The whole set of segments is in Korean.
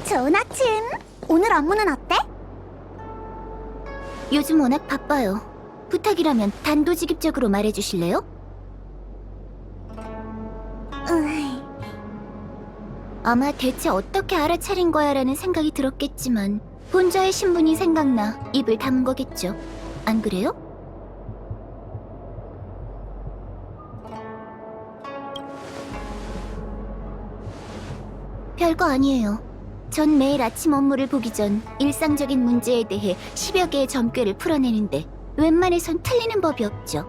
좋은 아침. 오늘 업무는 어때? 요즘 워낙 바빠요. 부탁이라면 단도직입적으로 말해주실래요? 아마 대체 어떻게 알아차린 거야라는 생각이 들었겠지만 본자의 신분이 생각나 입을 다문 거겠죠. 안 그래요? 별거 아니에요. 전 매일 아침 업무를 보기 전 일상적인 문제에 대해 10여 개의 점괘를 풀어내는데 웬만해선 틀리는 법이 없죠.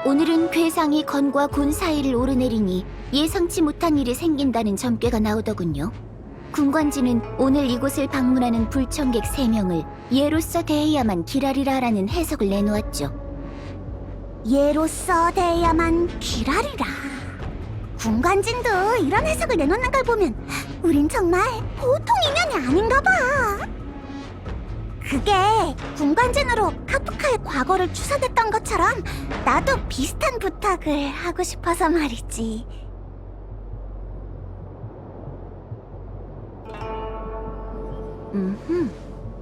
오늘은 괴상이 건과 곤 사이를 오르내리니 예상치 못한 일이 생긴다는 점괘가 나오더군요. 군관지는 오늘 이곳을 방문하는 불청객 3명을 예로서 대해야만 기라리라라는 해석을 내놓았죠. 예로서 대해야만 기라리라. 군관진도 이런 해석을 내놓는 걸 보면 우린 정말 보통 인연이 아닌가 봐. 그게 군관진으로 카프카의 과거를 추사됐던 것처럼 나도 비슷한 부탁을 하고 싶어서 말이지.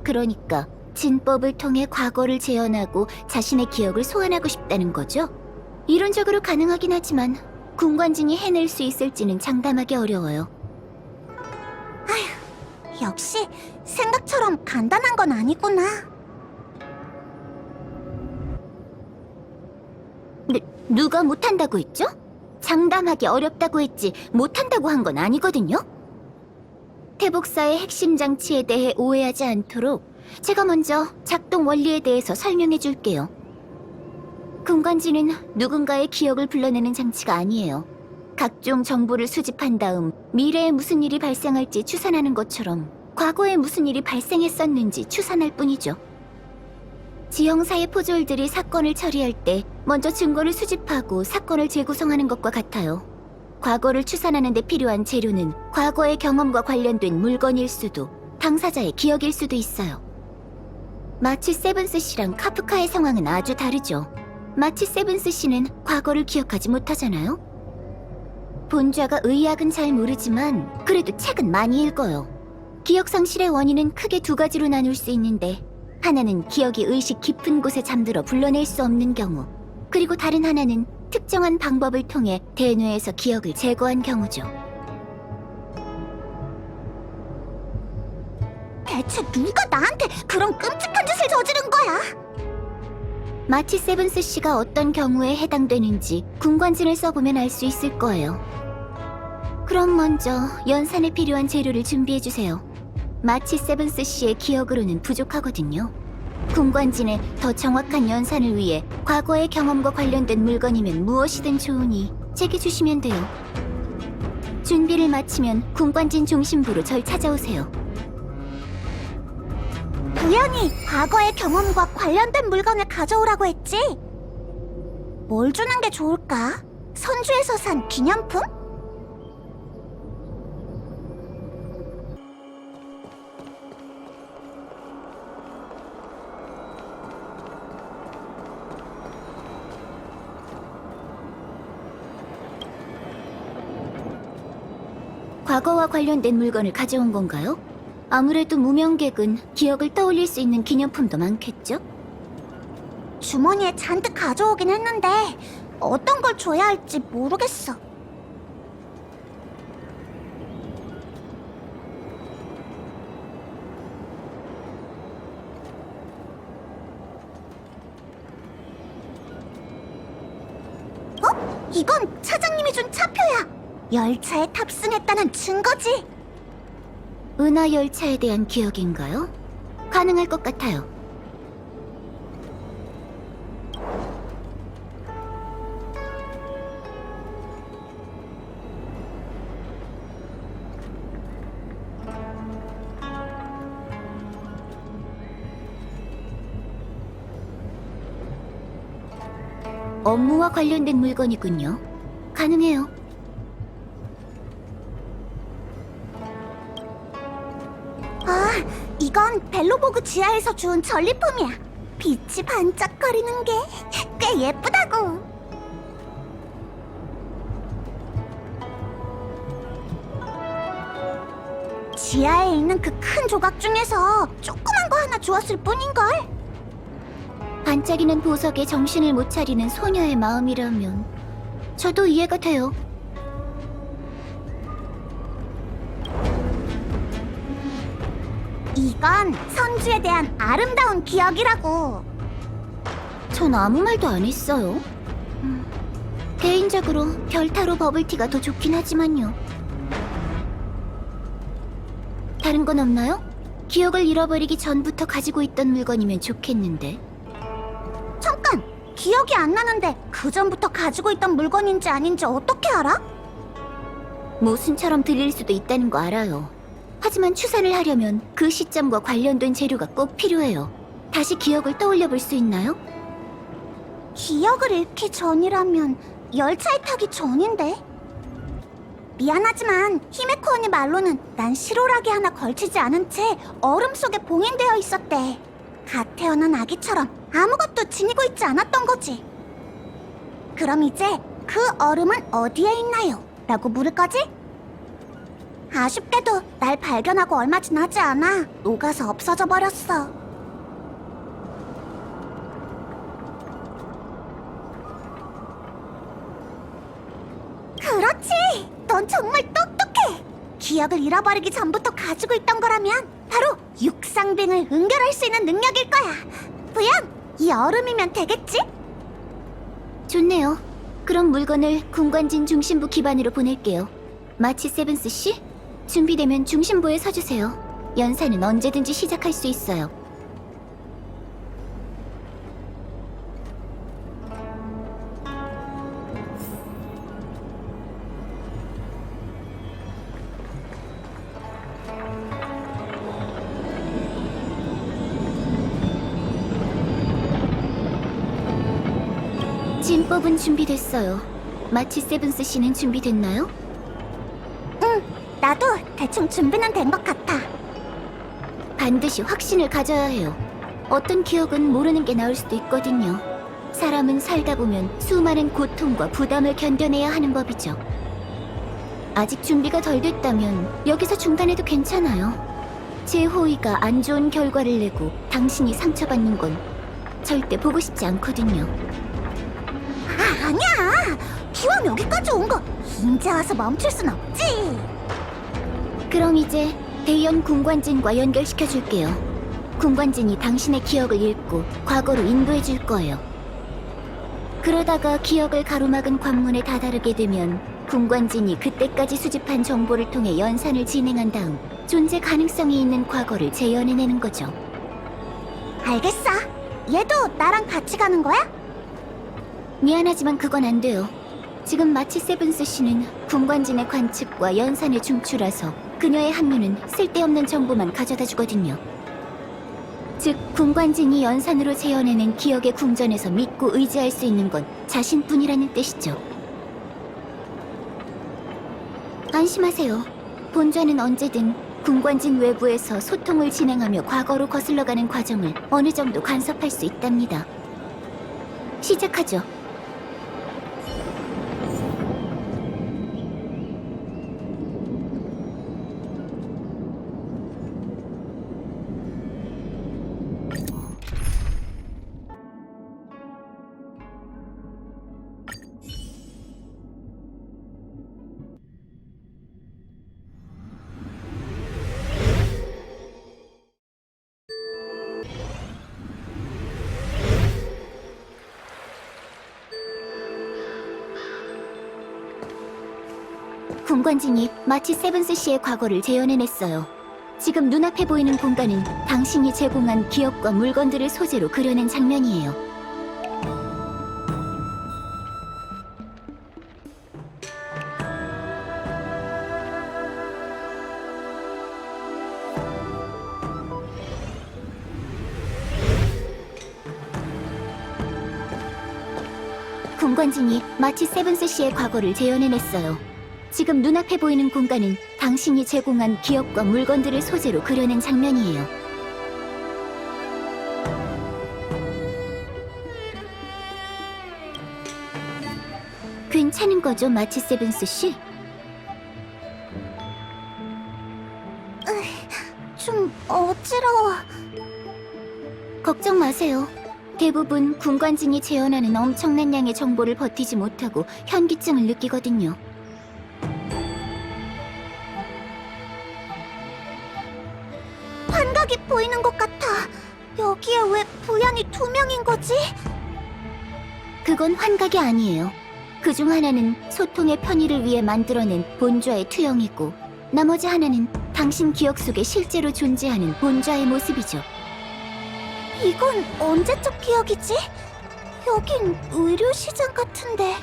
그러니까 진법을 통해 과거를 재현하고 자신의 기억을 소환하고 싶다는 거죠? 이론적으로 가능하긴 하지만 군관진이 해낼 수 있을지는 장담하기 어려워요. 아휴, 역시 생각처럼 간단한 건 아니구나. 누가 못한다고 했죠? 장담하기 어렵다고 했지 못한다고 한 건 아니거든요? 태복사의 핵심 장치에 대해 오해하지 않도록 제가 먼저 작동 원리에 대해서 설명해 줄게요. 군관지는 누군가의 기억을 불러내는 장치가 아니에요. 각종 정보를 수집한 다음 미래에 무슨 일이 발생할지 추산하는 것처럼 과거에 무슨 일이 발생했었는지 추산할 뿐이죠. 지형사의 포졸들이 사건을 처리할 때 먼저 증거를 수집하고 사건을 재구성하는 것과 같아요. 과거를 추산하는 데 필요한 재료는 과거의 경험과 관련된 물건일 수도 당사자의 기억일 수도 있어요. 마치 세븐스 씨랑 카프카의 상황은 아주 다르죠. 마치 세븐스 씨는 과거를 기억하지 못하잖아요. 본좌가 의학은 잘 모르지만 그래도 책은 많이 읽어요. 기억 상실의 원인은 크게 2가지로 나눌 수 있는데 하나는 기억이 의식 깊은 곳에 잠들어 불러낼 수 없는 경우, 그리고 다른 하나는 특정한 방법을 통해 대뇌에서 기억을 제거한 경우죠. 대체 누가 나한테 그런 끔찍한 짓을 저지른 거야? 마치 세븐스 씨가 어떤 경우에 해당되는지 군관진을 써보면 알 수 있을 거예요. 그럼 먼저 연산에 필요한 재료를 준비해주세요. 마치 세븐스 씨의 기억으로는 부족하거든요. 군관진의 더 정확한 연산을 위해 과거의 경험과 관련된 물건이면 무엇이든 좋으니 제게 주시면 돼요. 준비를 마치면 군관진 중심부로 절 찾아오세요. 우연히 과거의 경험과 관련된 물건을 가져오라고 했지? 뭘 주는 게 좋을까? 선주에서 산 기념품? 과거와 관련된 물건을 가져온 건가요? 아무래도 무명객은 기억을 떠올릴 수 있는 기념품도 많겠죠? 주머니에 잔뜩 가져오긴 했는데 어떤 걸 줘야 할지 모르겠어. 이건 차장님이 준 차표야. 열차에 탑승했다는 증거지. 은하 열차에 대한 기억인가요? 가능할 것 같아요. 업무와 관련된 물건이군요. 가능해요. 아, 이건 벨로보그 지하에서 주운 전리품이야. 빛이 반짝거리는 게 꽤 예쁘다고. 지하에 있는 그 큰 조각 중에서 조그만 거 하나 주었을 뿐인걸. 반짝이는 보석에 정신을 못 차리는 소녀의 마음이라면 저도 이해가 돼요. 이건 선주에 대한 아름다운 기억이라고. 전 아무 말도 안 했어요. 개인적으로 별타로 버블티가 더 좋긴 하지만요. 다른 건 없나요? 기억을 잃어버리기 전부터 가지고 있던 물건이면 좋겠는데. 잠깐! 기억이 안 나는데 그 전부터 가지고 있던 물건인지 아닌지 어떻게 알아? 모순처럼 들릴 수도 있다는 거 알아요. 하지만 추산을 하려면 그 시점과 관련된 재료가 꼭 필요해요. 다시 기억을 떠올려 볼 수 있나요? 기억을 잃기 전이라면 열차에 타기 전인데? 미안하지만 히메코 언니 말로는 난 시로라기 하나 걸치지 않은 채 얼음 속에 봉인되어 있었대. 갓 태어난 아기처럼 아무것도 지니고 있지 않았던 거지. 그럼 이제 그 얼음은 어디에 있나요? 라고 물을 거지? 아쉽게도 날 발견하고 얼마 지나지 않아 녹아서 없어져 버렸어. 그렇지! 넌 정말 똑똑해! 기억을 잃어버리기 전부터 가지고 있던 거라면 바로 육상빙을 응결할 수 있는 능력일 거야. 부연, 이 얼음이면 되겠지? 좋네요. 그럼 물건을 군관진 중심부 기반으로 보낼게요. 마치 세븐스 씨? 준비되면 중심부에 서주세요. 연사는 언제든지 시작할 수 있어요. 진법은 준비됐어요. 마치 세븐스 씨는 준비됐나요? 응, 나도 대충 준비는 된 것 같아. 반드시 확신을 가져야 해요. 어떤 기억은 모르는 게 나을 수도 있거든요. 사람은 살다 보면 수많은 고통과 부담을 견뎌내야 하는 법이죠. 아직 준비가 덜 됐다면 여기서 중단해도 괜찮아요. 제 호의가 안 좋은 결과를 내고 당신이 상처받는 건 절대 보고 싶지 않거든요. 아, 아니야! 기왕 여기까지 온 거 이제 와서 멈출 순 없지! 그럼 이제 대연 군관진과 연결시켜줄게요. 군관진이 당신의 기억을 읽고 과거로 인도해줄 거예요. 그러다가 기억을 가로막은 관문에 다다르게 되면 군관진이 그때까지 수집한 정보를 통해 연산을 진행한 다음 존재 가능성이 있는 과거를 재현해내는 거죠. 알겠어. 얘도 나랑 같이 가는 거야? 미안하지만 그건 안 돼요. 지금 마치 세븐스 씨는 군관진의 관측과 연산의 중추라서 그녀의 합류는 쓸데없는 정보만 가져다 주거든요. 즉, 군관진이 연산으로 재현해낸 기억의 궁전에서 믿고 의지할 수 있는 건 자신뿐이라는 뜻이죠. 안심하세요. 본좌는 언제든 군관진 외부에서 소통을 진행하며 과거로 거슬러가는 과정을 어느 정도 간섭할 수 있답니다. 시작하죠. 군관진이 마치 세븐스 씨의 과거를 재현해냈어요. 지금 눈앞에 보이는 공간은 당신이 제공한 기억과 물건들을 소재로 그려낸 장면이에요. 군관진이 마치 세븐스 씨의 과거를 재현해냈어요. 지금 눈앞에 보이는 공간은 당신이 제공한 기억과 물건들을 소재로 그려낸 장면이에요. 괜찮은 거죠, 마치 세븐스 씨? 좀 어지러워. 걱정 마세요. 대부분 군관진이 재현하는 엄청난 양의 정보를 버티지 못하고 현기증을 느끼거든요. 환각이 보이는 것 같아. 여기에 왜 부연이 2명인 거지? 그건 환각이 아니에요. 그중 하나는 소통의 편의를 위해 만들어낸 본좌의 투영이고, 나머지 하나는 당신 기억 속에 실제로 존재하는 본좌의 모습이죠. 이건 언제적 기억이지? 여긴 의료시장 같은데.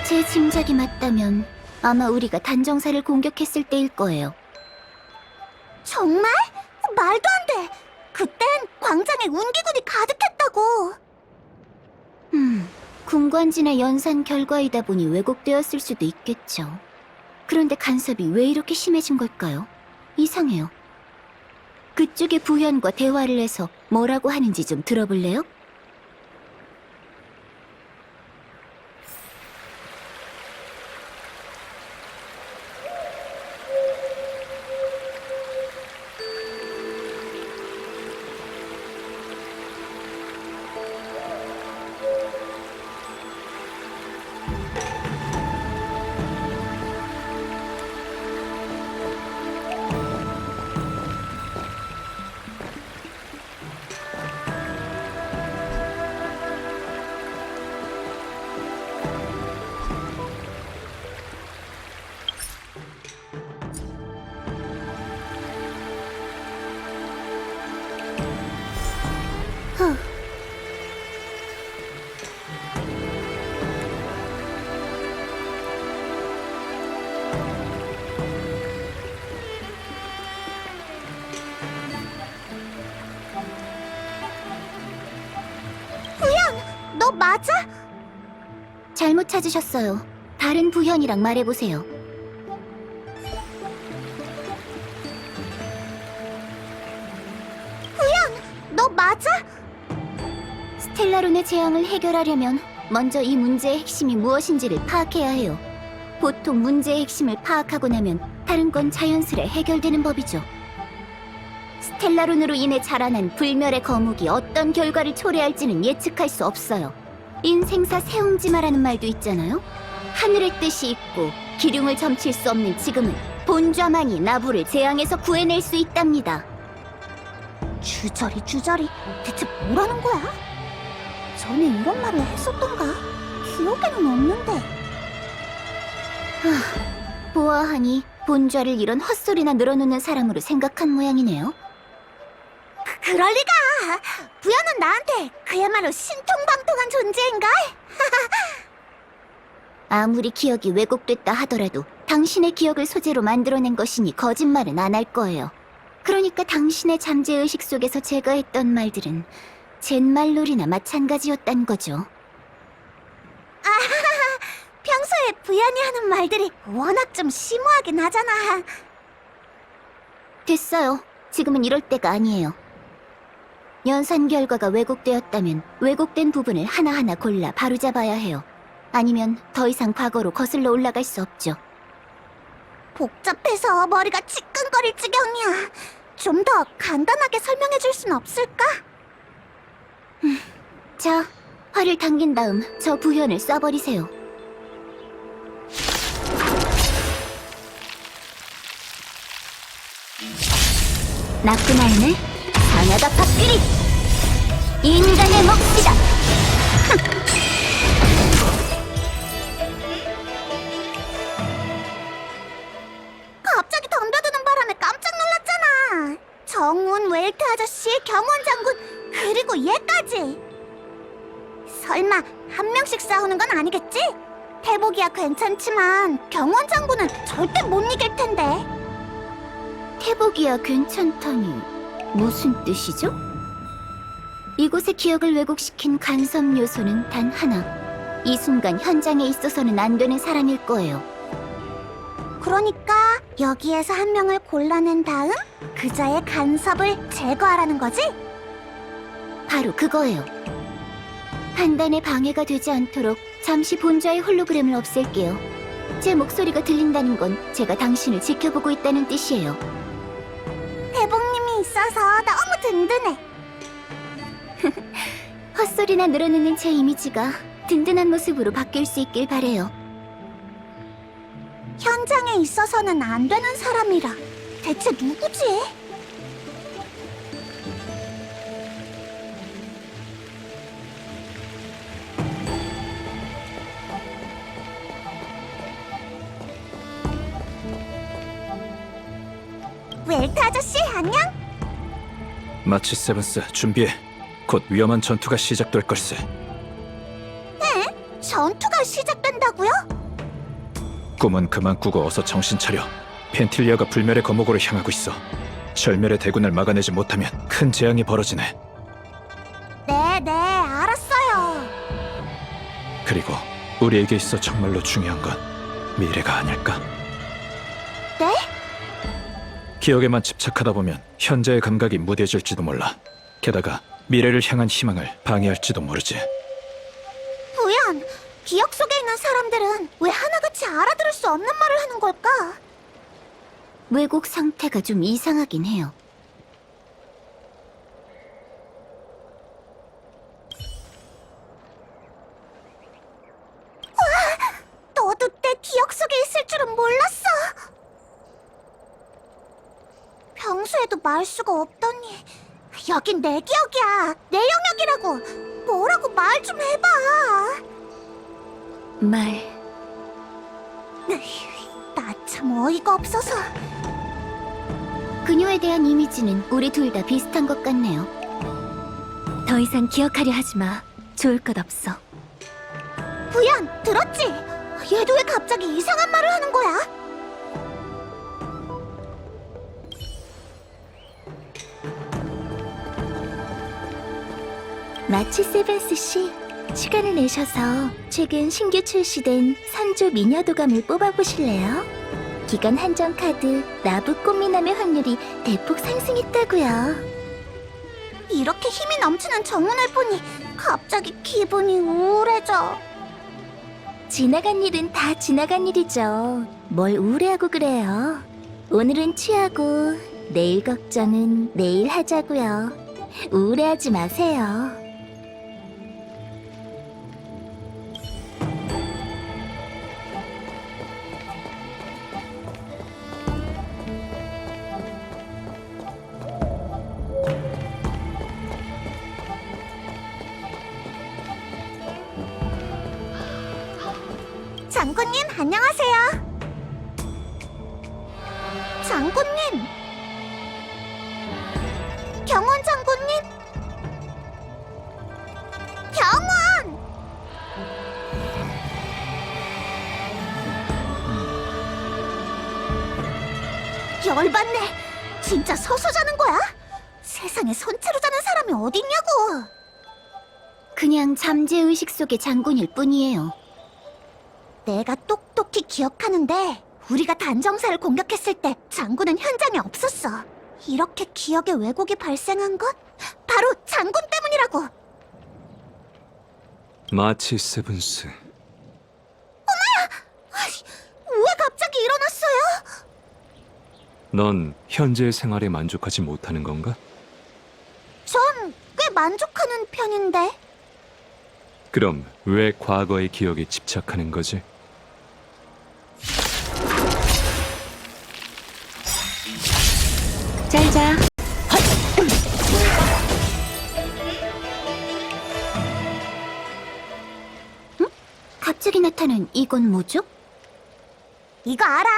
제 짐작이 맞다면 아마 우리가 단정사를 공격했을 때일 거예요. 정말? 말도 안 돼! 그땐 광장에 운기군이 가득했다고! 군관지나 연산 결과이다 보니 왜곡되었을 수도 있겠죠. 그런데 간섭이 왜 이렇게 심해진 걸까요? 이상해요. 그쪽의 부현과 대화를 해서 뭐라고 하는지 좀 들어볼래요? 너 맞아? 잘못 찾으셨어요. 다른 부현이랑 말해보세요. 너 맞아? 스텔라론의 재앙을 해결하려면 먼저 이 문제의 핵심이 무엇인지를 파악해야 해요. 보통 문제의 핵심을 파악하고 나면 다른 건 자연스레 해결되는 법이죠. 스텔라론으로 인해 자라난 불멸의 거목이 어떤 결과를 초래할지는 예측할 수 없어요. 인생사 세옹지마라는 말도 있잖아요. 하늘의 뜻이 있고 기륭을 점칠 수 없는 지금은 본좌만이 나부를 재앙에서 구해낼 수 있답니다. 주저리 대체 뭐라는 거야? 전에 이런 말을 했었던가? 기억에는 없는데. 보아하니 본좌를 이런 헛소리나 늘어놓는 사람으로 생각한 모양이네요. 그럴 리가! 부연은 나한테 그야말로 신통방통한 존재인걸? 아무리 기억이 왜곡됐다 하더라도 당신의 기억을 소재로 만들어낸 것이니 거짓말은 안 할 거예요. 그러니까 당신의 잠재의식 속에서 제가 했던 말들은 잿말놀이나 마찬가지였단 거죠. 평소에 부연이 하는 말들이 워낙 좀 심오하긴 하잖아. 됐어요. 지금은 이럴 때가 아니에요. 연산 결과가 왜곡되었다면 왜곡된 부분을 하나하나 골라 바로잡아야 해요. 아니면 더 이상 과거로 거슬러 올라갈 수 없죠. 복잡해서 머리가 지끈거릴 지경이야. 좀 더 간단하게 설명해 줄 순 없을까? 자, 활을 당긴 다음 저 부현을 쏴버리세요. 나쁜 아이네, 상하다 밥끼리! 인간의 몫이다. 갑자기 덤벼드는 바람에 깜짝 놀랐잖아. 정운, 웰트 아저씨, 경원 장군, 그리고 얘까지. 설마 한 명씩 싸우는 건 아니겠지? 태복이야 괜찮지만 경원 장군은 절대 못 이길 텐데. 태복이야 괜찮다니 무슨 뜻이죠? 이곳의 기억을 왜곡시킨 간섭 요소는 단 하나. 이 순간 현장에 있어서는 안 되는 사람일 거예요. 그러니까 여기에서 한 명을 골라낸 다음 그자의 간섭을 제거하라는 거지? 바로 그거예요. 판단에 방해가 되지 않도록 잠시 본좌의 홀로그램을 없앨게요. 제 목소리가 들린다는 건 제가 당신을 지켜보고 있다는 뜻이에요. 태복님이 있어서 너무 든든해. 헛소리나 늘어놓는 제 이미지가 든든한 모습으로 바뀔 수 있길 바래요. 현장에 있어서는 안 되는 사람이라 대체 누구지? 웰트 아저씨 안녕? 마치 세븐스 준비해. 곧 위험한 전투가 시작될 걸세. 전투가 시작된다고요? 꿈은 그만 꾸고 어서 정신 차려. 펜틸리아가 불멸의 거목으로 향하고 있어. 절멸의 대군을 막아내지 못하면 큰 재앙이 벌어지네. 네, 알았어요. 그리고 우리에게 있어 정말로 중요한 건 미래가 아닐까? 네? 기억에만 집착하다 보면 현재의 감각이 무뎌질지도 몰라. 게다가 미래를 향한 희망을 방해할지도 모르지. 부연, 기억 속에 있는 사람들은 왜 하나같이 알아들을 수 없는 말을 하는 걸까? 왜곡 상태가 좀 이상하긴 해요. 너도 내 기억 속에 있을 줄은 몰랐어. 평소에도 말 수가 없더니 여긴 내 기억이야. 내 영역이라고. 뭐라고 말 좀 해봐. 말... 나 참 어이가 없어서. 그녀에 대한 이미지는 우리 둘 다 비슷한 것 같네요. 더 이상 기억하려 하지 마. 좋을 것 없어. 부연, 들었지? 얘도 왜 갑자기 이상한 말을 하는 거야? 마치 세븐스 씨, 시간을 내셔서 최근 신규 출시된 선조 미녀도감을 뽑아보실래요? 기간 한정 카드 라브 꽃미남의 확률이 대폭 상승했다고요. 이렇게 힘이 넘치는 정문을 보니 갑자기 기분이 우울해져. 지나간 일은 다 지나간 일이죠. 뭘 우울해하고 그래요. 오늘은 취하고 내일 걱정은 내일 하자고요. 우울해하지 마세요. 장군님, 안녕하세요. 장군님. 경원 장군님. 경원! 열받네. 진짜 서서 자는 거야? 세상에 선체로 자는 사람이 어딨냐고. 그냥 잠재의식 속의 장군일 뿐이에요. 내가 똑똑히 기억하는데 우리가 단정사를 공격했을 때 장군은 현장에 없었어. 이렇게 기억의 왜곡이 발생한 건 바로 장군 때문이라고. 마치 세븐스. 왜 갑자기 일어났어요? 넌 현재의 생활에 만족하지 못하는 건가? 전 꽤 만족하는 편인데. 그럼 왜 과거의 기억에 집착하는 거지? 잘 자. 갑자기 나타난 이건 뭐죠? 이거 알아?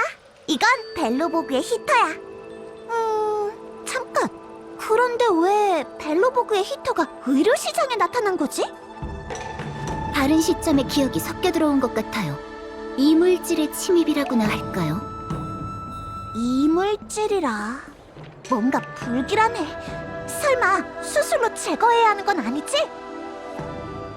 이건 벨로보그의 히터야. 잠깐. 그런데 왜 벨로보그의 히터가 의료시장에 나타난 거지? 다른 시점에 기억이 섞여 들어온 것 같아요. 이물질의 침입이라고나 할까요? 이물질이라. 뭔가 불길하네. 설마 수술로 제거해야 하는 건 아니지?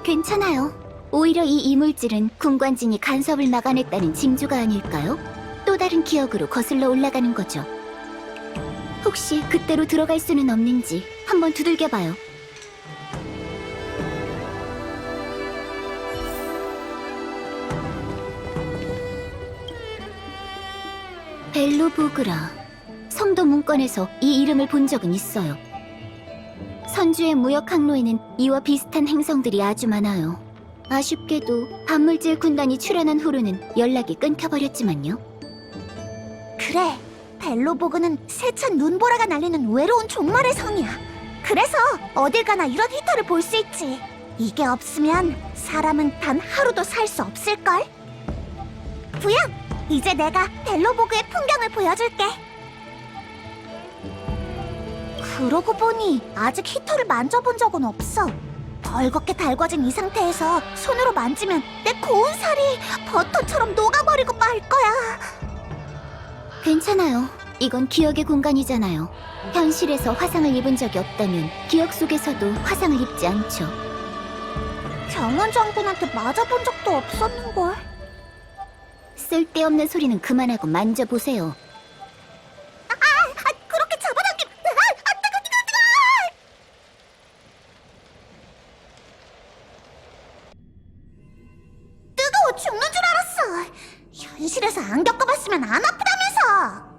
괜찮아요. 오히려 이 이물질은 군관진이 간섭을 막아냈다는 징조가 아닐까요? 또 다른 기억으로 거슬러 올라가는 거죠. 혹시 그때로 들어갈 수는 없는지 한번 두들겨봐요. 벨로보그라. 성도 문건에서 이 이름을 본 적은 있어요. 선주의 무역 항로에는 이와 비슷한 행성들이 아주 많아요. 아쉽게도 반물질 군단이 출현한 후로는 연락이 끊겨버렸지만요. 그래. 벨로보그는 세찬 눈보라가 날리는 외로운 종말의 성이야. 그래서 어딜 가나 이런 히터를 볼 수 있지. 이게 없으면 사람은 단 하루도 살 수 없을걸? 부양! 이제 내가 벨로보그의 풍경을 보여줄게. 그러고 보니 아직 히터를 만져본 적은 없어. 벌겋게 달궈진 이 상태에서 손으로 만지면 내 고운 살이 버터처럼 녹아버리고 말 거야. 괜찮아요. 이건 기억의 공간이잖아요. 현실에서 화상을 입은 적이 없다면 기억 속에서도 화상을 입지 않죠. 경원 장군한테 맞아본 적도 없었는걸. 쓸데없는 소리는 그만하고 만져보세요. 그렇게 잡아당김. 뜨거워 죽는 줄 알았어. 현실에서 안 겪어봤으면 안 아프다면서.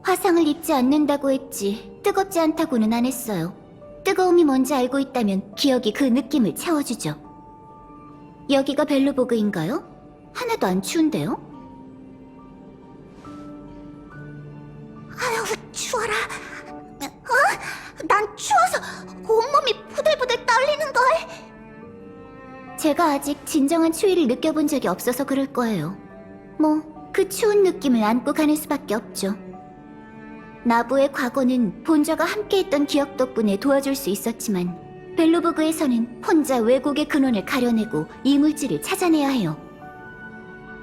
화상을 입지 않는다고 했지 뜨겁지 않다고는 안 했어요. 뜨거움이 뭔지 알고 있다면 기억이 그 느낌을 채워주죠. 여기가 벨로보그인가요? 하나도 안 추운데요? 아유, 추워라. 난 추워서 온몸이 부들부들 떨리는걸. 제가 아직 진정한 추위를 느껴본 적이 없어서 그럴 거예요. 뭐 그 추운 느낌을 안고 가는 수밖에 없죠. 나부의 과거는 본저가 함께했던 기억 덕분에 도와줄 수 있었지만 벨로보그에서는 혼자 왜곡의 근원을 가려내고 이물질을 찾아내야 해요.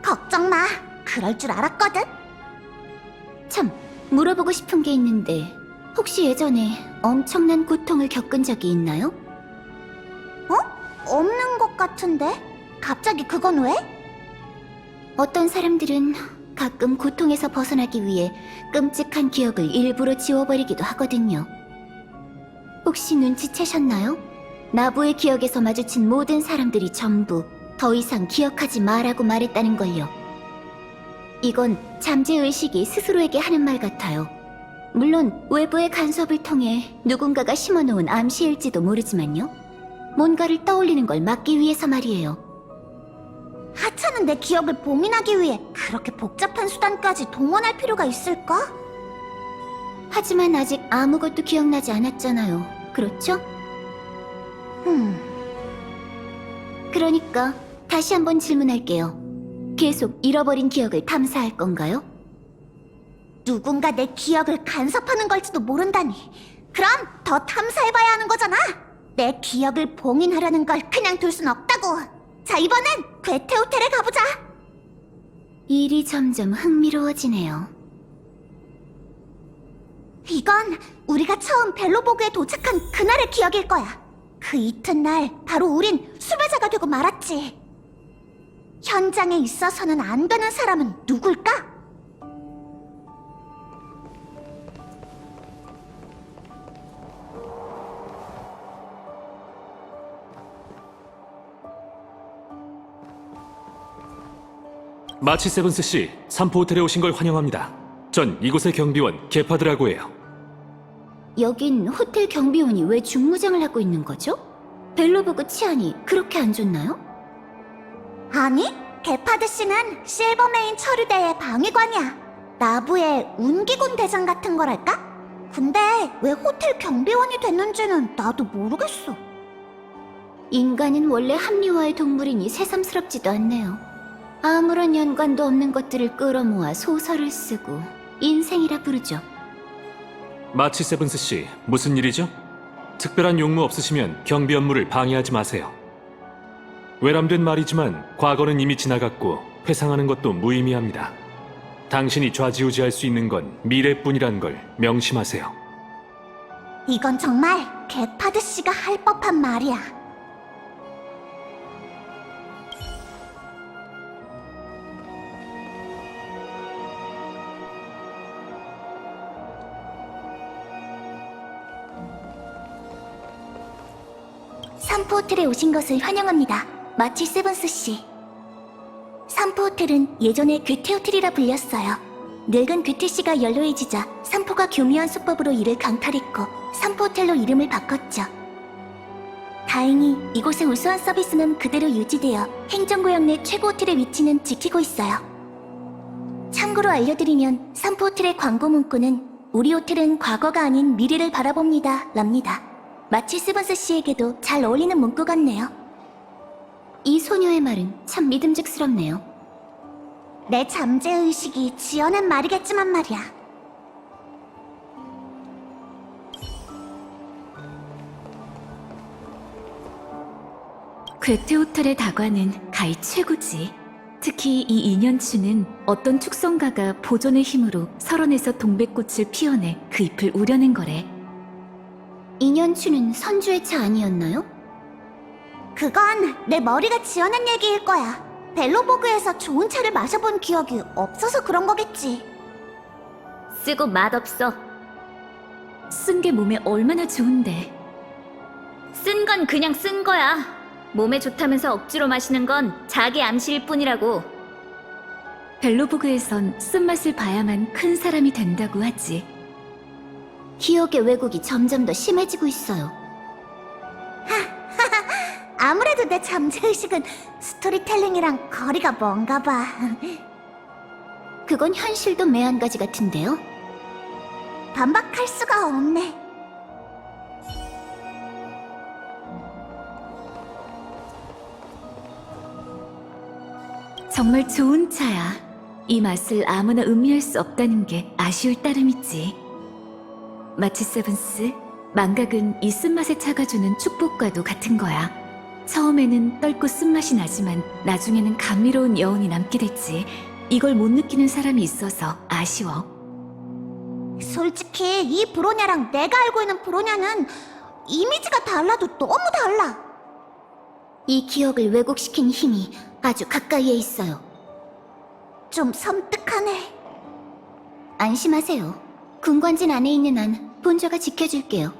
걱정 마. 그럴 줄 알았거든. 참, 물어보고 싶은 게 있는데 혹시 예전에 엄청난 고통을 겪은 적이 있나요? 없는 것 같은데? 갑자기 그건 왜? 어떤 사람들은 가끔 고통에서 벗어나기 위해 끔찍한 기억을 일부러 지워버리기도 하거든요. 혹시 눈치채셨나요? 나부의 기억에서 마주친 모든 사람들이 전부 더 이상 기억하지 마라고 말했다는 걸요. 이건 잠재의식이 스스로에게 하는 말 같아요. 물론 외부의 간섭을 통해 누군가가 심어놓은 암시일지도 모르지만요. 뭔가를 떠올리는 걸 막기 위해서 말이에요. 하찮은 내 기억을 봉인하기 위해 그렇게 복잡한 수단까지 동원할 필요가 있을까? 하지만 아직 아무것도 기억나지 않았잖아요. 그렇죠? 그러니까 다시 한번 질문할게요. 계속 잃어버린 기억을 탐사할 건가요? 누군가 내 기억을 간섭하는 걸지도 모른다니. 그럼 더 탐사해봐야 하는 거잖아. 내 기억을 봉인하려는 걸 그냥 둘 순 없다고. 자, 이번엔 괴테 호텔에 가보자. 일이 점점 흥미로워지네요. 이건 우리가 처음 벨로보그에 도착한 그날의 기억일 거야. 그 이튿날 바로 우린 수배자가 되고 말았지. 현장에 있어서는 안 되는 사람은 누굴까? 마치 세븐스 씨, 삼포 호텔에 오신 걸 환영합니다. 전 이곳의 경비원 게파드라고 해요. 여긴 호텔 경비원이 왜 중무장을 하고 있는 거죠? 벨로보그 치안이 그렇게 안 좋나요? 아니, 게파드 씨는 실버메인 처리대의 방위관이야. 나부의 운기군 대장 같은 거랄까? 근데 왜 호텔 경비원이 됐는지는 나도 모르겠어. 인간은 원래 합리화의 동물이니 새삼스럽지도 않네요. 아무런 연관도 없는 것들을 끌어모아 소설을 쓰고 인생이라 부르죠. 마치 세븐스 씨, 무슨 일이죠? 특별한 용무 없으시면 경비 업무를 방해하지 마세요. 외람된 말이지만 과거는 이미 지나갔고 회상하는 것도 무의미합니다. 당신이 좌지우지할 수 있는 건 미래뿐이란 걸 명심하세요. 이건 정말 게파드 씨가 할 법한 말이야. 삼포 호텔에 오신 것을 환영합니다. 마치 세븐스 씨. 삼포 호텔은 예전에 괴테 호텔이라 불렸어요. 늙은 괴테 씨가 연로해지자 삼포가 교묘한 수법으로 이를 강탈했고 삼포 호텔로 이름을 바꿨죠. 다행히 이곳의 우수한 서비스는 그대로 유지되어 행정구역 내 최고 호텔의 위치는 지키고 있어요. 참고로 알려드리면 삼포 호텔의 광고 문구는 우리 호텔은 과거가 아닌 미래를 바라봅니다 랍니다. 마치 스번스 씨에게도 잘 어울리는 문구 같네요. 이 소녀의 말은 참 믿음직스럽네요. 내 잠재의식이 지어낸 말이겠지만 말이야. 괴테 호텔의 다과는 가히 최고지. 특히 이 인연추는 어떤 축성가가 보존의 힘으로 설원에서 동백꽃을 피워내 그 잎을 우려낸 거래. 인연추는 선주의 차 아니었나요? 그건 내 머리가 지어낸 얘기일 거야. 벨로보그에서 좋은 차를 마셔본 기억이 없어서 그런 거겠지. 쓰고 맛없어. 쓴 게 몸에 얼마나 좋은데. 쓴 건 그냥 쓴 거야. 몸에 좋다면서 억지로 마시는 건 자기 암시일 뿐이라고. 벨로보그에선 쓴맛을 봐야만 큰 사람이 된다고 하지. 기억의 왜곡이 점점 더 심해지고 있어요. 아무래도 내 잠재의식은 스토리텔링이랑 거리가 먼가 봐. 그건 현실도 매한가지 같은데요? 반박할 수가 없네. 정말 좋은 차야. 이 맛을 아무나 음미할 수 없다는 게 아쉬울 따름이지. 마치 세븐스, 망각은 이 쓴맛의 차가 주는 축복과도 같은 거야. 처음에는 떫고 쓴맛이 나지만 나중에는 감미로운 여운이 남게 됐지. 이걸 못 느끼는 사람이 있어서 아쉬워. 솔직히 이 브로냐랑 내가 알고 있는 브로냐는 이미지가 달라도 너무 달라. 이 기억을 왜곡시킨 힘이 아주 가까이에 있어요. 좀 섬뜩하네. 안심하세요. 군관진 안에 있는 한 본좌가 지켜줄게요.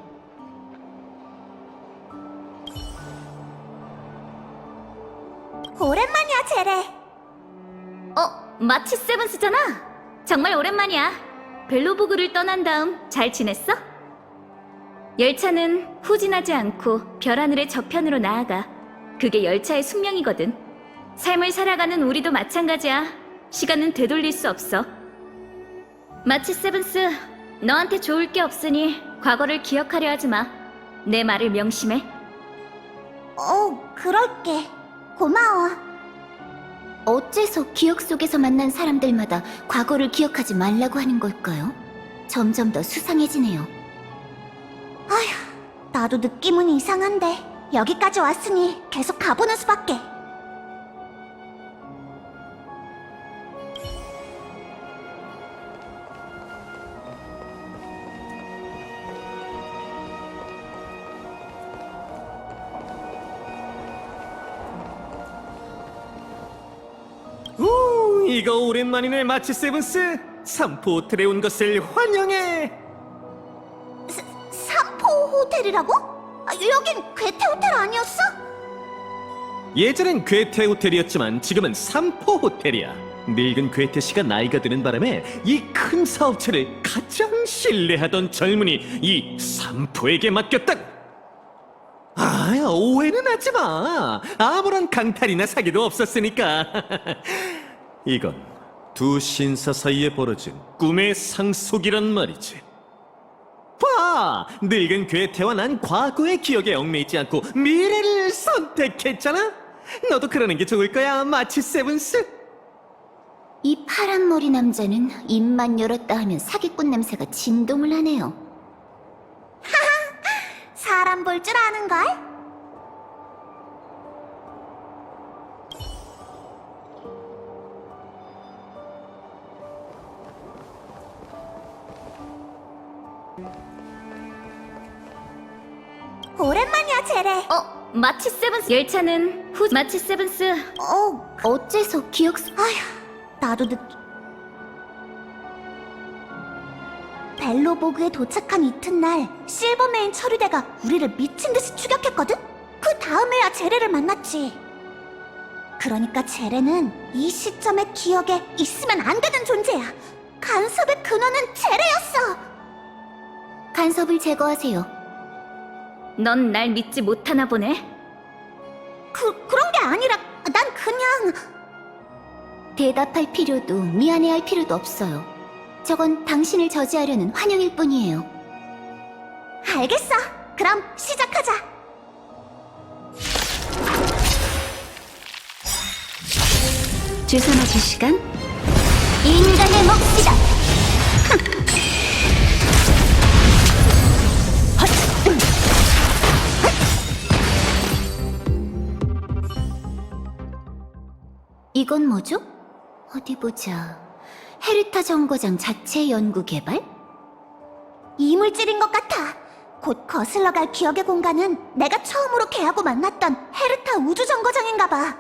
오랜만이야, 제레. 마치 세븐스잖아. 정말 오랜만이야. 벨로보그를 떠난 다음 잘 지냈어? 열차는 후진하지 않고 별하늘의 저편으로 나아가. 그게 열차의 숙명이거든. 삶을 살아가는 우리도 마찬가지야. 시간은 되돌릴 수 없어. 마치 세븐스, 너한테 좋을 게 없으니 과거를 기억하려 하지 마. 내 말을 명심해. 그럴게. 고마워. 어째서 기억 속에서 만난 사람들마다 과거를 기억하지 말라고 하는 걸까요? 점점 더 수상해지네요. 나도 느낌은 이상한데 여기까지 왔으니 계속 가보는 수밖에. 오, 이거 오랜만이네, 마치 세븐스. 삼포 호텔에 온 것을 환영해. 삼포 호텔이라고? 여긴 괴테 호텔 아니었어? 예전엔 괴테 호텔이었지만 지금은 삼포 호텔이야. 늙은 괴테 씨가 나이가 드는 바람에 이 큰 사업체를 가장 신뢰하던 젊은이 이 삼포에게 맡겼다. 오해는 하지 마. 아무런 강탈이나 사기도 없었으니까. 이건 두 신사 사이에 벌어진 꿈의 상속이란 말이지. 봐, 봐! 늙은 괴테와 난 과거의 기억에 얽매이지 않고 미래를 선택했잖아? 너도 그러는 게 좋을 거야, 마치 세븐스. 이 파란 머리 남자는 입만 열었다 하면 사기꾼 냄새가 진동을 하네요. 사람 볼 줄 아는걸? 오랜만이야, 제레. 마치 세븐스 열차는 마치 세븐스. 어째서 아휴, 나도 벨로보그에 도착한 이튿날 실버메인 처리대가 우리를 미친 듯이 추격했거든? 그 다음에야 제레를 만났지. 그러니까 제레는 이 시점의 기억에 있으면 안 되는 존재야. 간섭의 근원은 제레였어. 간섭을 제거하세요. 넌 날 믿지 못하나 보네. 그런 게 아니라 난 그냥... 대답할 필요도 미안해할 필요도 없어요. 저건 당신을 저지하려는 환영일 뿐이에요. 알겠어. 그럼 시작하자. 주선하기 시간. 인간의 몫이다. 이건 뭐죠? 어디 보자. 헤르타 정거장 자체 연구 개발? 이물질인 것 같아. 곧 거슬러 갈 기억의 공간은 내가 처음으로 걔하고 만났던 헤르타 우주정거장인가 봐.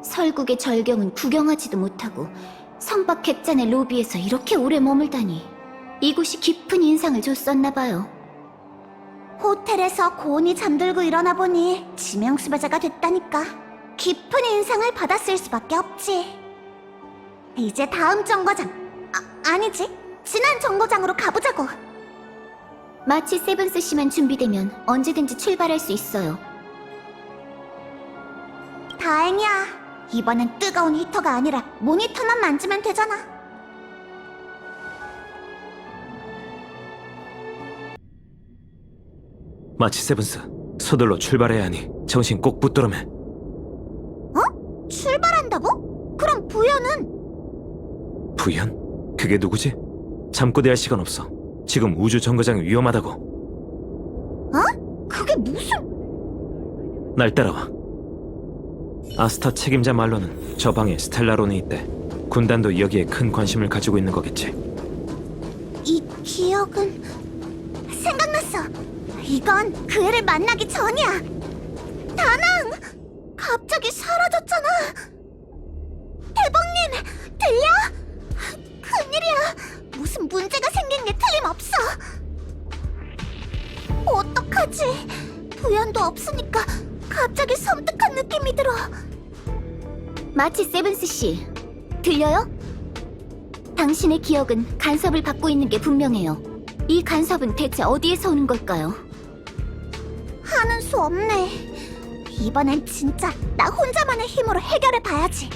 설국의 절경은 구경하지도 못하고 성박 객잔의 로비에서 이렇게 오래 머물다니. 이곳이 깊은 인상을 줬었나 봐요. 호텔에서 고온이 잠들고 일어나 보니 지명수배자가 됐다니까. 깊은 인상을 받았을 수밖에 없지. 이제 다음 정거장, 아니지, 지난 정거장으로 가보자고. 마치 세븐스 씨만 준비되면 언제든지 출발할 수 있어요. 다행이야. 이번엔 뜨거운 히터가 아니라 모니터만 만지면 되잖아. 마치 세븐스, 서둘러 출발해야 하니 정신 꼭 붙들어매. 출발한다고? 그럼 부여는? 부연? 그게 누구지? 잠꼬대할 시간 없어. 지금 우주 정거장이 위험하다고. 그게 무슨... 날 따라와. 아스타 책임자 말로는 저 방에 스텔라론이 있대. 군단도 여기에 큰 관심을 가지고 있는 거겠지. 이 기억은... 생각났어. 이건 그 애를 만나기 전이야. 다낭! 갑자기 사라졌잖아. 대범님, 들려? 큰일이야. 무슨 문제가 생긴 게 틀림없어. 어떡하지? 부연도 없으니까 갑자기 섬뜩한 느낌이 들어. 마치 세븐스 씨, 들려요? 당신의 기억은 간섭을 받고 있는 게 분명해요. 이 간섭은 대체 어디에서 오는 걸까요? 하는 수 없네. 이번엔 진짜 나 혼자만의 힘으로 해결해 봐야지.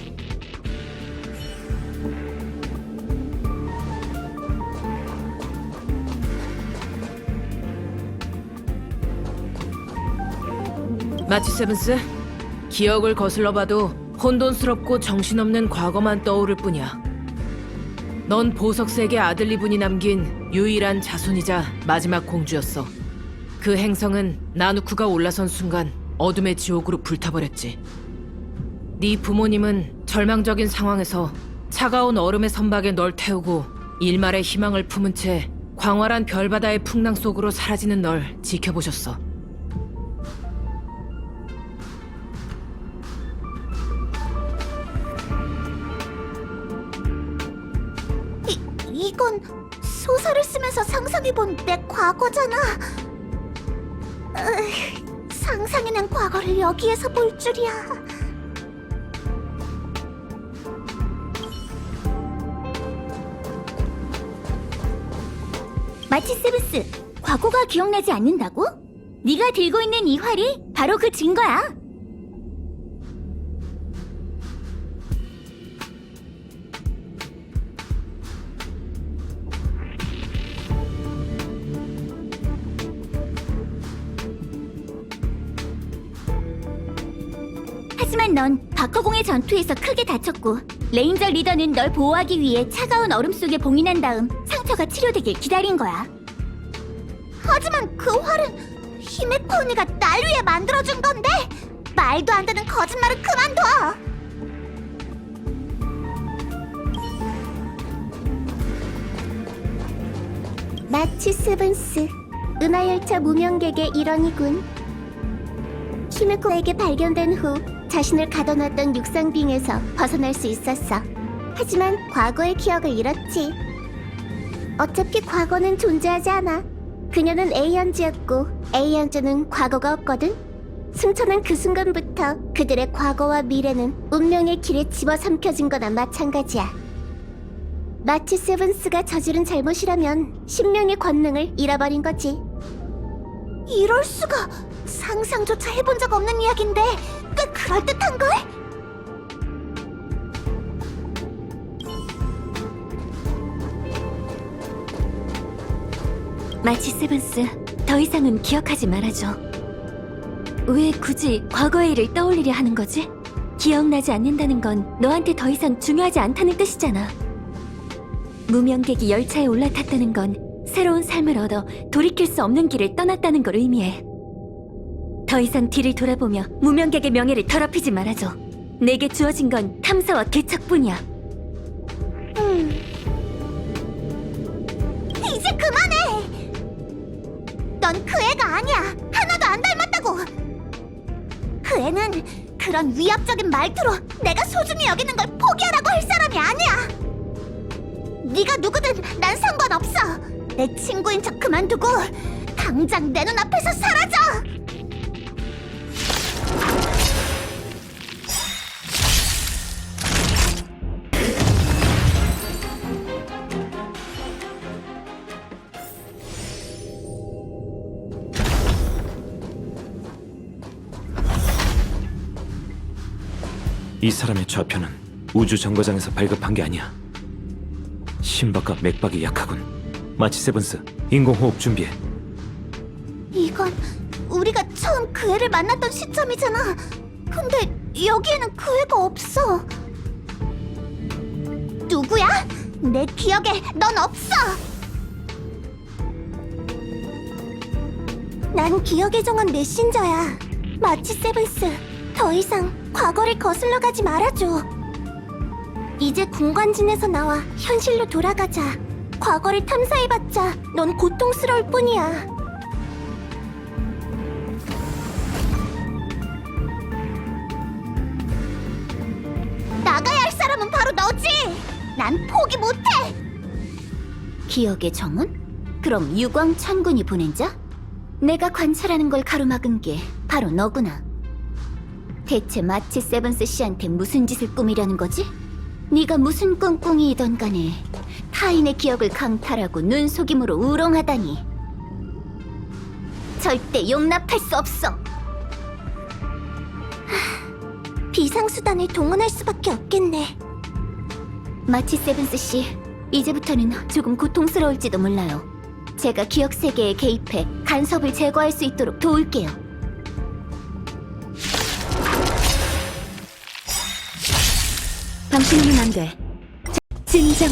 마치 세븐스, 기억을 거슬러봐도 혼돈스럽고 정신없는 과거만 떠오를 뿐이야. 넌 보석색의 아들리분이 남긴 유일한 자손이자 마지막 공주였어. 그 행성은 나누쿠가 올라선 순간 어둠의 지옥으로 불타버렸지. 네 부모님은 절망적인 상황에서 차가운 얼음의 선박에 널 태우고 일말의 희망을 품은 채 광활한 별바다의 풍랑 속으로 사라지는 널 지켜보셨어. 이건 소설을 쓰면서 상상해본 내 과거잖아. 상상해낸 과거를 여기에서 볼 줄이야. 마치 세븐스, 과거가 기억나지 않는다고? 네가 들고 있는 이 활이 바로 그 증거야. 하지만 넌 바커공의 전투에서 크게 다쳤고 레인저 리더는 널 보호하기 위해 차가운 얼음 속에 봉인한 다음 상처가 치료되길 기다린 거야. 하지만 그 활은 히메코 언니가 날 위해 만들어준 건데 말도 안 되는 거짓말을 그만둬. 마치 세븐스, 은하열차 무명객의 일원이군. 히메코에게 발견된 후 자신을 가둬놨던 육상빙에서 벗어날 수 있었어. 하지만 과거의 기억을 잃었지. 어차피 과거는 존재하지 않아. 그녀는 에이언즈였고 에이언즈는 과거가 없거든. 승천한 그 순간부터 그들의 과거와 미래는 운명의 길에 집어삼켜진 거나 마찬가지야. 마치 세븐스가 저지른 잘못이라면 신명의 권능을 잃어버린 거지. 이럴 수가. 상상조차 해본 적 없는 이야기인데 꽤 그럴듯한걸? 마치 세븐스, 더 이상은 기억하지 말아줘. 왜 굳이 과거의 일을 떠올리려 하는 거지? 기억나지 않는다는 건 너한테 더 이상 중요하지 않다는 뜻이잖아. 무명객이 열차에 올라탔다는 건 새로운 삶을 얻어 돌이킬 수 없는 길을 떠났다는 걸 의미해. 더 이상 뒤를 돌아보며 무명객의 명예를 더럽히지 말아줘. 내게 주어진 건 탐사와 개척뿐이야. 이제 그만해. 넌 그 애가 아니야. 하나도 안 닮았다고. 그 애는 그런 위압적인 말투로 내가 소중히 여기는 걸 포기하라고 할 사람이 아니야. 네가 누구든 난 상관없어. 내 친구인 척 그만두고 당장 내 눈앞에서 사라져. 이 사람의 좌표는 우주 정거장에서 발급한 게 아니야. 심박과 맥박이 약하군. 마치 세븐스, 인공호흡 준비해. 이건 우리가 처음 그 애를 만났던 시점이잖아. 근데 여기에는 그 애가 없어. 누구야? 내 기억에 넌 없어. 난 기억의 정원 메신저야. 마치 세븐스, 더 이상 과거를 거슬러 가지 말아줘. 이제 공관진에서 나와 현실로 돌아가자. 과거를 탐사해봤자 넌 고통스러울 뿐이야. 나가야 할 사람은 바로 너지. 난 포기 못해. 기억의 정원? 그럼 유광 천군이 보낸 자? 내가 관찰하는 걸 가로막은 게 바로 너구나. 대체 마치 세븐스 씨한테 무슨 짓을 꾸미려는 거지? 네가 무슨 꿍꿍이이던 간에 타인의 기억을 강탈하고 눈속임으로 우롱하다니. 절대 용납할 수 없어. 비상수단을 동원할 수밖에 없겠네. 마치 세븐스 씨, 이제부터는 조금 고통스러울지도 몰라요. 제가 기억 세계에 개입해 간섭을 제거할 수 있도록 도울게요. 당신이면 안 돼. 진정.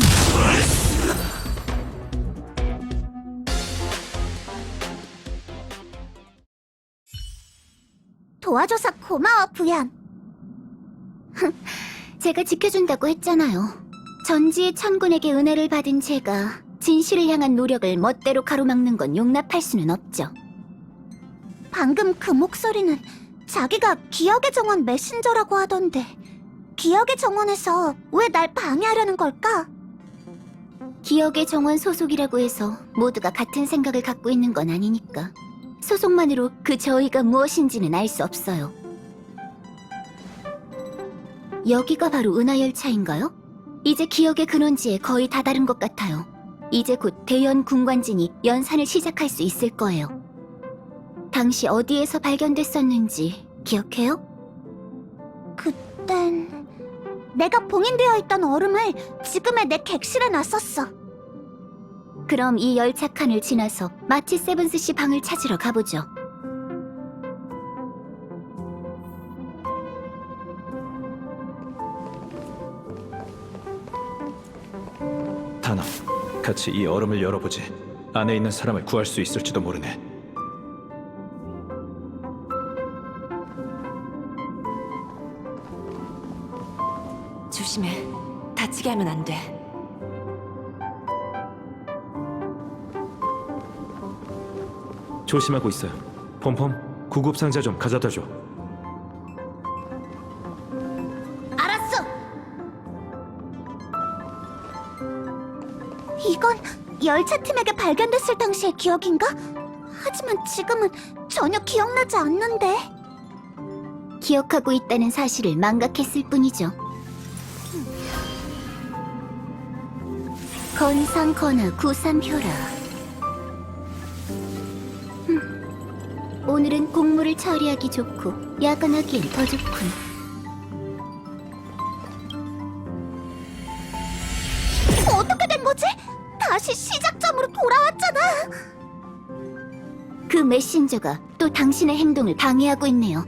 도와줘서 고마워, 부연. 제가 지켜준다고 했잖아요. 전지의 천군에게 은혜를 받은 제가 진실을 향한 노력을 멋대로 가로막는 건 용납할 수는 없죠. 방금 그 목소리는 자기가 기억의 정원 메신저라고 하던데 기억의 정원에서 왜 날 방해하려는 걸까? 기억의 정원 소속이라고 해서 모두가 같은 생각을 갖고 있는 건 아니니까. 소속만으로 그 저희가 무엇인지는 알 수 없어요. 여기가 바로 은하열차인가요? 이제 기억의 근원지에 거의 다다른 것 같아요. 이제 곧 대연 군관진이 연산을 시작할 수 있을 거예요. 당시 어디에서 발견됐었는지 기억해요? 그땐 내가 봉인되어 있던 얼음을 지금의 내 객실에 놨었어. 그럼 이 열차 칸을 지나서 마치 세븐스 씨 방을 찾으러 가보죠. 다나, 같이 이 얼음을 열어보지. 안에 있는 사람을 구할 수 있을지도 모르네. 조심해. 다치게 하면 안 돼. 조심하고 있어요. 폼폼, 구급상자 좀 가져다 줘. 알았어. 이건 열차팀에게 발견됐을 당시의 기억인가? 하지만 지금은 전혀 기억나지 않는데. 기억하고 있다는 사실을 망각했을 뿐이죠. 건상거나 구삼효라. 오늘은 공무를 처리하기 좋고 야간하기엔 더 좋군. 어떻게 된 거지? 다시 시작점으로 돌아왔잖아. 그 메신저가 또 당신의 행동을 방해하고 있네요.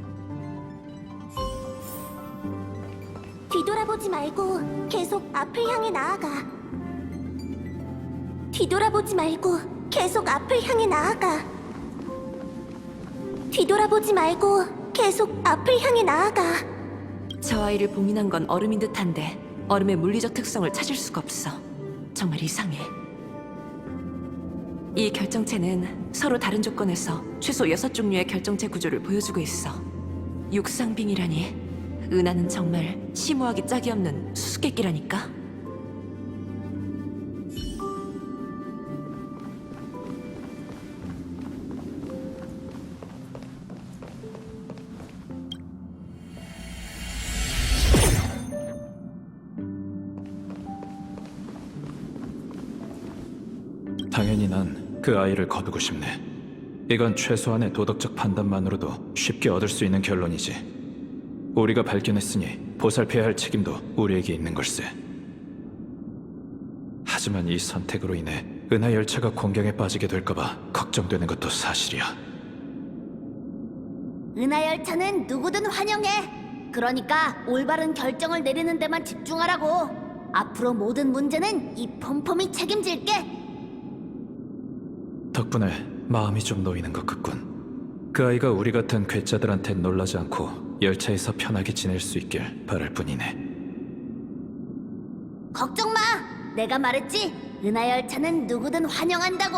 뒤돌아보지 말고 계속 앞을 향해 나아가. 뒤돌아보지 말고 계속 앞을 향해 나아가. 뒤돌아보지 말고 계속 앞을 향해 나아가. 저 아이를 봉인한 건 얼음인 듯한데 얼음의 물리적 특성을 찾을 수가 없어. 정말 이상해. 이 결정체는 서로 다른 조건에서 최소 6종류의 결정체 구조를 보여주고 있어. 육상빙이라니. 은하는 정말 심오하기 짝이 없는 수수께끼라니까. 당연히 난 그 아이를 거두고 싶네. 이건 최소한의 도덕적 판단만으로도 쉽게 얻을 수 있는 결론이지. 우리가 발견했으니 보살펴야 할 책임도 우리에게 있는 걸세. 하지만 이 선택으로 인해 은하 열차가 공경에 빠지게 될까봐 걱정되는 것도 사실이야. 은하열차는 누구든 환영해. 그러니까 올바른 결정을 내리는 데만 집중하라고. 앞으로 모든 문제는 이 폼폼이 책임질게. 덕분에 마음이 좀 놓이는 것 같군. 그 아이가 우리 같은 괴짜들한텐 놀라지 않고 열차에서 편하게 지낼 수 있길 바랄 뿐이네. 걱정 마. 내가 말했지. 은하열차는 누구든 환영한다고.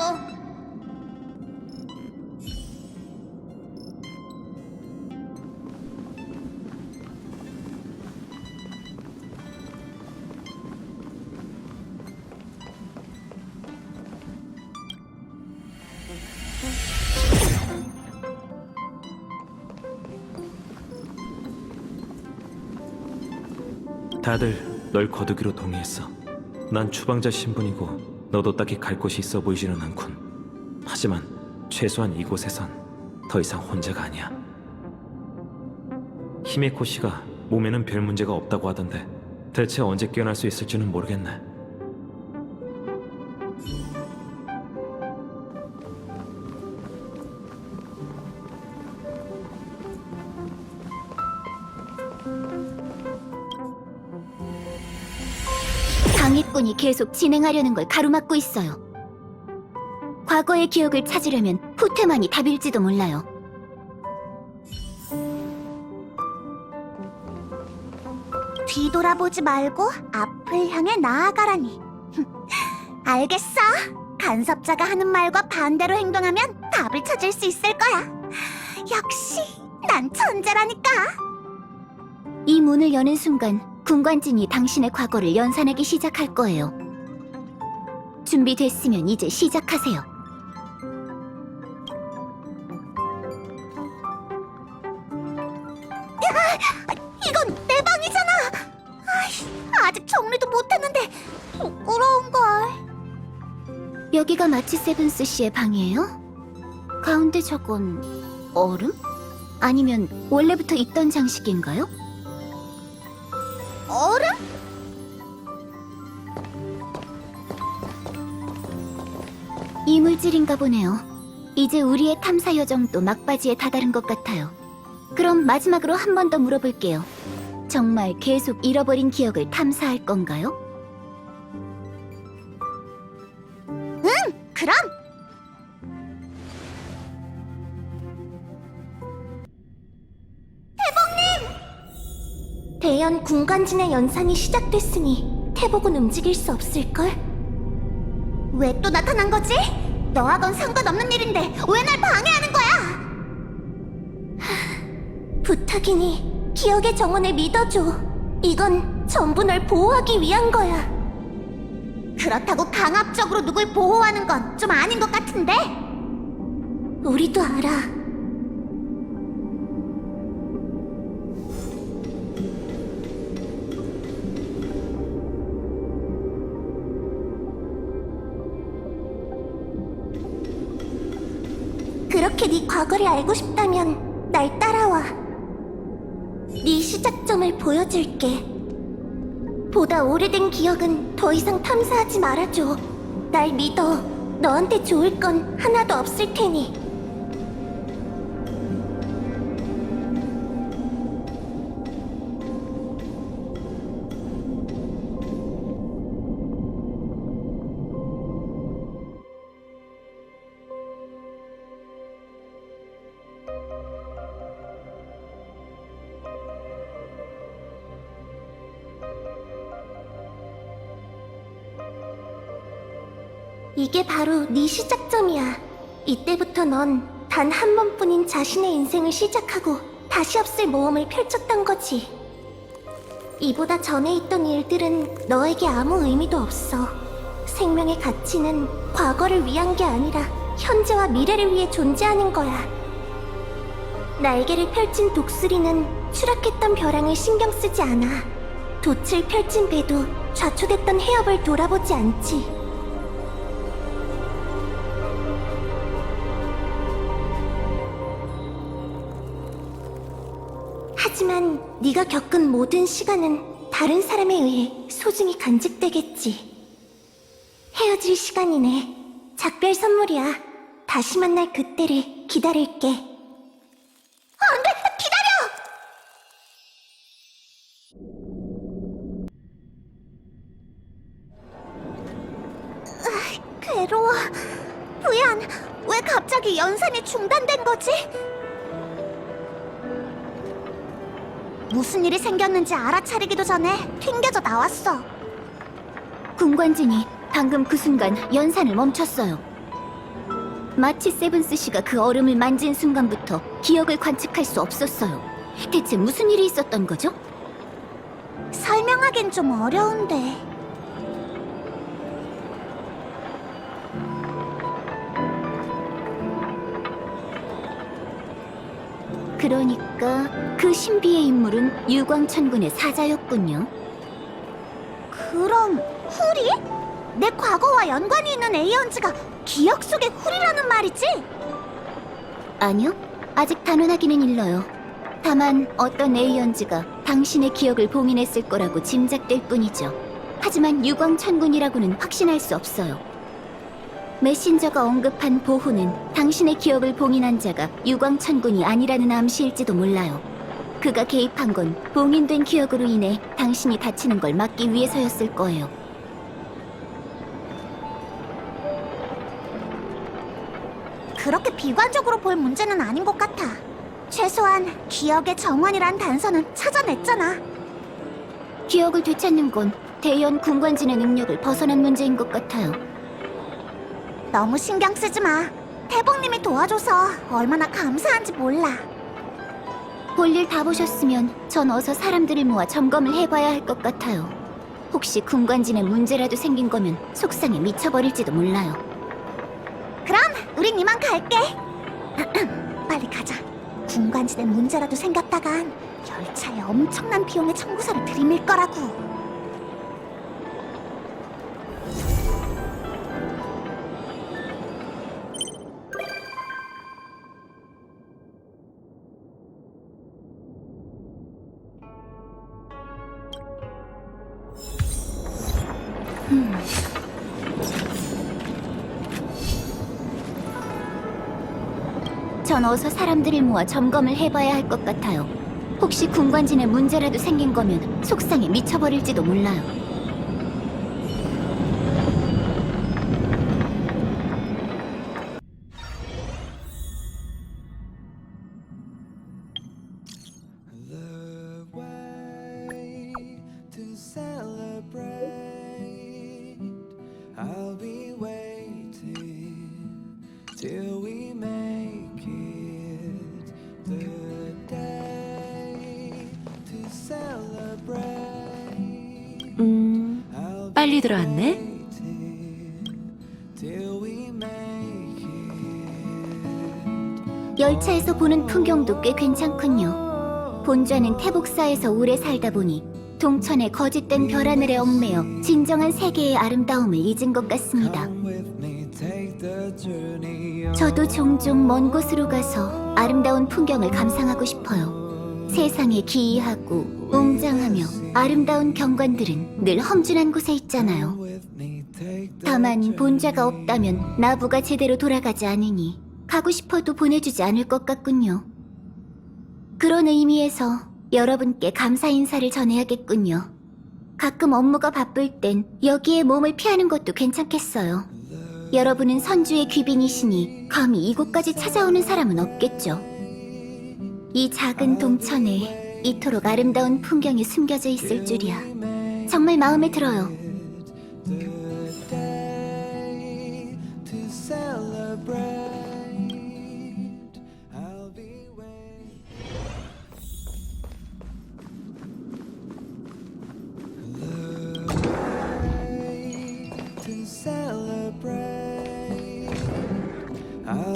다들 널 거두기로 동의했어. 난 추방자 신분이고 너도 딱히 갈 곳이 있어 보이지는 않군. 하지만 최소한 이곳에선 더 이상 혼자가 아니야. 히메코 씨가 몸에는 별 문제가 없다고 하던데 대체 언제 깨어날 수 있을지는 모르겠네. 방해꾼이 계속 진행하려는 걸 가로막고 있어요. 과거의 기억을 찾으려면 후퇴만이 답일지도 몰라요. 뒤돌아보지 말고 앞을 향해 나아가라니. 알겠어. 간섭자가 하는 말과 반대로 행동하면 답을 찾을 수 있을 거야. 역시 난 천재라니까. 이 문을 여는 순간 군관진이 당신의 과거를 연산하기 시작할 거예요. 준비됐으면 이제 시작하세요. 이건 내 방이잖아. 아직 정리도 못했는데 부끄러운걸. 여기가 마치 세븐스 씨의 방이에요? 가운데 저건 얼음? 아니면 원래부터 있던 장식인가요? 얼음? 이물질인가 보네요. 이제 우리의 탐사 여정도 막바지에 다다른 것 같아요. 그럼 마지막으로 한 번 더 물어볼게요. 정말 계속 잃어버린 기억을 탐사할 건가요? 그럼 대연 군관진의 연산이 시작됐으니 태복은 움직일 수 없을걸? 왜 또 나타난 거지? 너하건 상관없는 일인데 왜 날 방해하는 거야? 부탁이니 기억의 정원을 믿어줘. 이건 전부 널 보호하기 위한 거야. 그렇다고 강압적으로 누굴 보호하는 건 좀 아닌 것 같은데? 우리도 알아. 그렇게 네 과거를 알고 싶다면 날 따라와. 네 시작점을 보여줄게. 보다 오래된 기억은 더 이상 탐사하지 말아줘. 날 믿어. 너한테 좋을 건 하나도 없을 테니. 이게 바로 네 시작점이야. 이때부터 넌 단 한 번뿐인 자신의 인생을 시작하고 다시 없을 모험을 펼쳤던 거지. 이보다 전에 있던 일들은 너에게 아무 의미도 없어. 생명의 가치는 과거를 위한 게 아니라 현재와 미래를 위해 존재하는 거야. 날개를 펼친 독수리는 추락했던 벼랑을 신경 쓰지 않아. 돛을 펼친 배도 좌초됐던 해협을 돌아보지 않지. 하지만 네가 겪은 모든 시간은 다른 사람에 의해 소중히 간직되겠지. 헤어질 시간이네. 작별 선물이야. 다시 만날 그때를 기다릴게. 안 돼! 기다려! 괴로워. 부연, 왜 갑자기 연산이 중단된 거지? 무슨 일이 생겼는지 알아차리기도 전에 튕겨져 나왔어. 군관진이 방금 그 순간 연산을 멈췄어요. 마치 세븐스 씨가 그 얼음을 만진 순간부터 기억을 관측할 수 없었어요. 대체 무슨 일이 있었던 거죠? 설명하긴 좀 어려운데. 그러니까 그 신비의 인물은 유광천군의 사자였군요. 그럼 후리? 내 과거와 연관이 있는 에이언즈가 기억 속의 후리라는 말이지? 아니요, 아직 단언하기는 일러요. 다만 어떤 에이언즈가 당신의 기억을 봉인했을 거라고 짐작될 뿐이죠. 하지만 유광천군이라고는 확신할 수 없어요. 메신저가 언급한 보호는 당신의 기억을 봉인한 자가 유광천군이 아니라는 암시일지도 몰라요. 그가 개입한 건 봉인된 기억으로 인해 당신이 다치는 걸 막기 위해서였을 거예요. 그렇게 비관적으로 볼 문제는 아닌 것 같아. 최소한 기억의 정원이란 단서는 찾아냈잖아. 기억을 되찾는 건 대연 군관진의 능력을 벗어난 문제인 것 같아요. 너무 신경 쓰지 마. 태복님이 도와줘서 얼마나 감사한지 몰라. 볼일 다 보셨으면 전 어서 사람들을 모아 점검을 해봐야 할 것 같아요. 혹시 군관진에 문제라도 생긴 거면 속상해 미쳐버릴지도 몰라요. 그럼 우린 이만 갈게. 빨리 가자. 군관지대 문제라도 생겼다간 열차에 엄청난 비용의 청구서를 들이밀 거라고. 전 어서 사람들을 모아 점검을 해봐야 할 것 같아요. 혹시 군관진에 문제라도 생긴 거면 속상해 미쳐버릴지도 몰라요. 빨리 들어왔네. 열차에서 보는 풍경도 꽤 괜찮군요. 본좌는 태복사에서 오래 살다 보니 동천의 거짓된 별 하늘에 얽매여 진정한 세계의 아름다움을 잊은 것 같습니다. 저도 종종 먼 곳으로 가서 아름다운 풍경을 감상하고 싶어요. 세상에 기이하고 웅장하며 아름다운 경관들은 늘 험준한 곳에 있잖아요. 다만 본좌가 없다면 나부가 제대로 돌아가지 않으니 가고 싶어도 보내주지 않을 것 같군요. 그런 의미에서 여러분께 감사 인사를 전해야겠군요. 가끔 업무가 바쁠 땐 여기에 몸을 피하는 것도 괜찮겠어요. 여러분은 선주의 귀빈이시니 감히 이곳까지 찾아오는 사람은 없겠죠. 이 작은 동천에 이토록 아름다운 풍경이 숨겨져 있을 줄이야. 정말 마음에 들어요.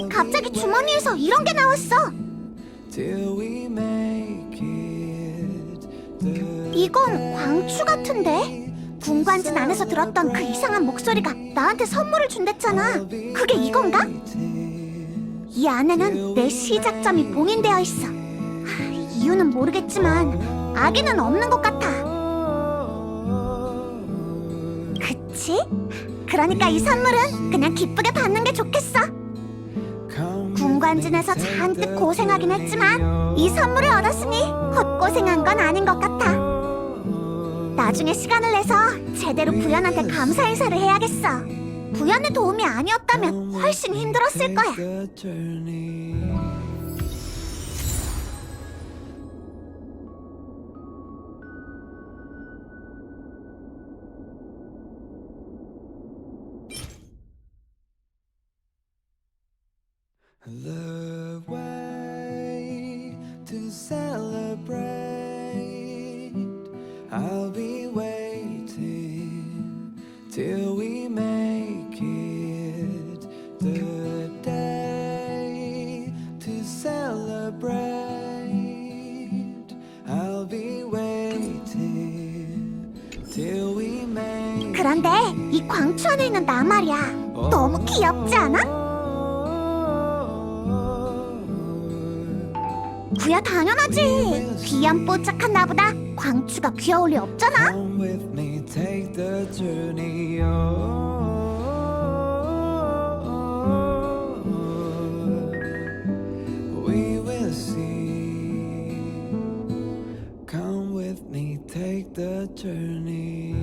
갑자기 주머니에서 이런 게 나왔어. 이건 광추 같은데? 군관진 안에서 들었던 그 이상한 목소리가 나한테 선물을 준댔잖아. 그게 이건가? 이 안에는 내 시작점이 봉인되어 있어. 이유는 모르겠지만 악의는 없는 것 같아. 그치? 그러니까 이 선물은 그냥 기쁘게 받는 게 좋겠어. 군관진에서 잔뜩 고생하긴 했지만 이 선물을 얻었으니 헛고생한 건 아닌 것 같아. 나중에 시간을 내서 제대로 부연한테 감사 인사를 해야겠어. 부연의 도움이 아니었다면 훨씬 힘들었을 거야. The way to celebrate. I'll be waiting till we make it. The day to celebrate. I'll be waiting till we make. 그런데 이 광추 안에 있는 나 말이야. 너무 귀엽지 않아? 그야 당연하지. 귀염 뽀짝한 나보다 광추가 귀여울 리 없잖아. Come with me, take the journey. We will see. Come with me, take the journey.